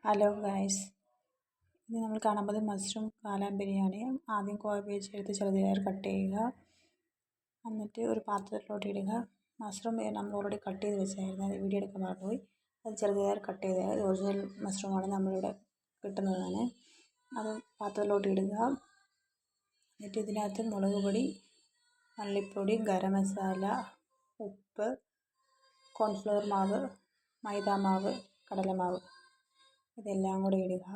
Hello guys, ഇനി നമ്മൾ കാണാൻ പോകുന്നത് മഷ്റൂം കാലാൻ ബിരിയാണി. ആദ്യം കോബേജ് എടുത്ത് ചെറുതായി കട്ട് ചെയ്യുക. എന്നിട്ട് ഒരു പാത്രത്തിലോട്ട് ഇടുക. മഷ്റൂം നമ്മൾ ഓൾറെഡി കട്ട് ചെയ്ത് വെച്ചായിരുന്നു, അത് വീഡിയോ എടുക്കാൻ മറന്നുപോയി. അത് ചെറുതായി കട്ട് ചെയ്ത് ഒറിജിനൽ മഷ്റൂമാണ് നമ്മളിവിടെ കിട്ടുന്നതാണ്. അത് പാത്രത്തിലോട്ട് ഇടുക. എന്നിട്ട് ഇതിനകത്ത് മുളക് പൊടി, മല്ലിപ്പൊടി, ഗരം മസാല, ഉപ്പ്, കോൺഫ്ലവർ മാവ്, മൈദാമാവ്, കടലമാവ് ഇതെല്ലാം കൂടി ഇടുക.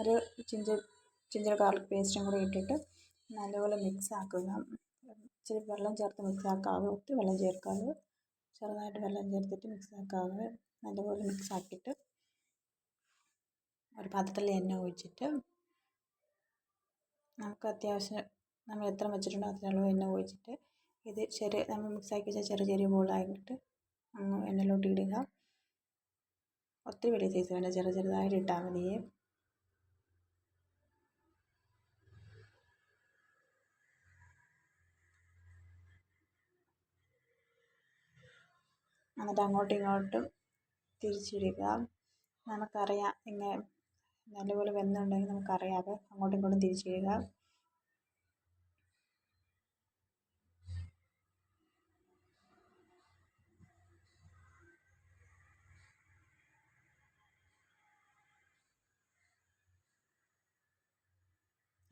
ഒരു ജിഞ്ചർ ഗാർലിക് പേസ്റ്റും കൂടി ഇട്ടിട്ട് നല്ലപോലെ മിക്സ് ആക്കുക. ഇച്ചിരി വെള്ളം ചേർത്ത് മിക്സ് ആക്കാതെ, ഒത്തിരി വെള്ളം ചേർക്കാതെ ചെറുതായിട്ട് വെള്ളം ചേർത്തിട്ട് മിക്സ് ആക്കാതെ നല്ലപോലെ മിക്സ് ആക്കിയിട്ട് ഒരു പാത്രത്തിൽ എണ്ണ ഒഴിച്ചിട്ട് നമുക്ക് അത്യാവശ്യം നമ്മൾ എത്ര വെച്ചിട്ടുണ്ടോ അത്രയുള്ള എണ്ണ ഒഴിച്ചിട്ട് ഇത് നമ്മൾ മിക്സാക്കി വെച്ചാൽ ചെറിയ ബോളായിട്ട് എണ്ണയിലോട്ട് ഇടുക. ഒത്തിരി വലിയ സൈസ് വേണ്ട, ചെറുതായിട്ട് ഇട്ടാൽ മതിയേ. എന്നിട്ട് അങ്ങോട്ടും ഇങ്ങോട്ടും തിരിച്ചിടുക. നമുക്കറിയാം ഇങ്ങനെ നല്ലപോലെ വെന്തുണ്ടെങ്കിൽ നമുക്കറിയാതെ അങ്ങോട്ടും ഇങ്ങോട്ടും തിരിച്ചിടുക.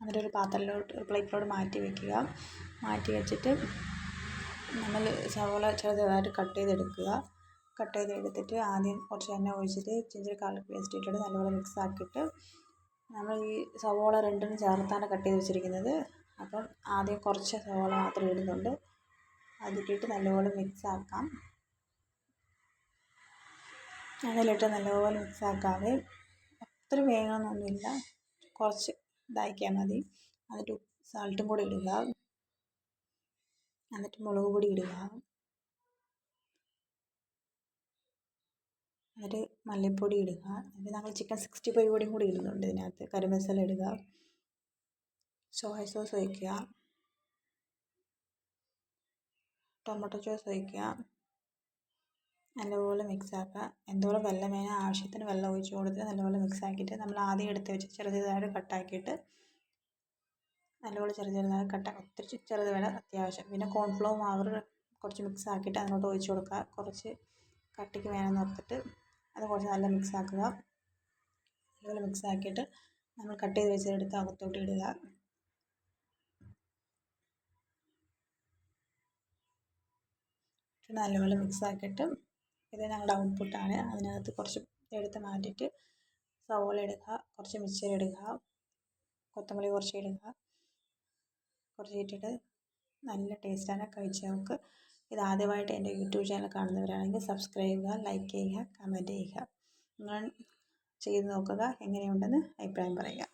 എന്നിട്ട് ഒരു പ്ലേറ്റിലോട്ട് മാറ്റി വയ്ക്കുക. മാറ്റി വെച്ചിട്ട് നമ്മൾ സവോള ചെറുതായിട്ട് കട്ട് ചെയ്തെടുത്തിട്ട് ആദ്യം കുറച്ച് എണ്ണ ഒഴിച്ചിട്ട് ജിഞ്ചർ ഗാർലിക് പേസ്റ്റ് ഇട്ടിട്ട് നല്ലപോലെ മിക്സ് ആക്കിയിട്ട് നമ്മൾ ഈ സവോള രണ്ടും ചേർത്താണ് കട്ട് ചെയ്ത് വെച്ചിരിക്കുന്നത്. അപ്പം ആദ്യം കുറച്ച് സവോള മാത്രം ഇടുന്നുണ്ട്. അതിട്ടിട്ട് നല്ലപോലെ മിക്സ് ആക്കാം. അതിലിട്ട് നല്ലപോലെ മിക്സ് ആക്കാതെ ഒത്തിരി വേഗമൊന്നുമില്ല, കുറച്ച് ഇതാക്കിയാൽ മതി. എന്നിട്ട് സാൾട്ടും കൂടി ഇടുക. എന്നിട്ട് മുളക് പൊടി ഇടുക. എന്നിട്ട് മല്ലിപ്പൊടി ഇടുക. എന്നിട്ട് നമ്മൾ ചിക്കൻ 65 പൊടിയും കൂടി ഇടുന്നുണ്ട് ഇതിനകത്ത്. കറി മസാല ഇടുക. സോയ സോസ് ഒഴിക്കുക. ടൊമാറ്റോ സോസ് ഒഴിക്കുക. നല്ലപോലെ മിക്സ് ആക്കുക. എന്തോരം വെള്ളം വേണം ആവശ്യത്തിന് വെള്ളം ഒഴിച്ച് കൊടുത്ത് നല്ലപോലെ മിക്സ് ആക്കിയിട്ട് നമ്മൾ ആദ്യം എടുത്ത് വെച്ച് ചെറുതായിട്ട് കട്ടാക്കിയിട്ട് നല്ലപോലെ ചെറുതായി ഒത്തിരി ചെറുത് വേണം അത്യാവശ്യം. പിന്നെ കോൺഫ്ലവർ മാവ് കുറച്ച് മിക്സ് ആക്കിയിട്ട് അങ്ങോട്ട് ഒഴിച്ച് കൊടുക്കുക. കുറച്ച് കട്ടിക്ക് വേണമെന്ന് ഓർത്തിട്ട് അത് കുറച്ച് നല്ല മിക്സ് ആക്കുക. നല്ലപോലെ മിക്സ് ആക്കിയിട്ട് നമ്മൾ കട്ട് ചെയ്ത് വെച്ചെടുത്ത് അകത്തോട്ട് ഇടുക. നല്ലപോലെ മിക്സ് ആക്കിയിട്ട് ഇത് ഞങ്ങളുടെ ഔട്ട്പുട്ടാണ്. അതിനകത്ത് കുറച്ച് എടുത്ത് മാറ്റിയിട്ട് സവോള ഇടുക, കുറച്ച് മിക്സർ ഇടുക, കൊത്തമല്ലി കുറച്ച് ഇടുക. കുറച്ച് ഇട്ടിട്ട് നല്ല ടേസ്റ്റാണ്, കഴിച്ച് നോക്ക്. ഇത് ആദ്യമായിട്ട് എൻ്റെ യൂട്യൂബ് ചാനൽ കാണുന്നവരാണെങ്കിൽ സബ്സ്ക്രൈബ് ചെയ്യുക, ലൈക്ക് ചെയ്യുക, കമൻറ്റ് ചെയ്യുക. നിങ്ങൾ ചെയ്ത് നോക്കുക, എങ്ങനെയുണ്ടെന്ന് അഭിപ്രായം പറയുക.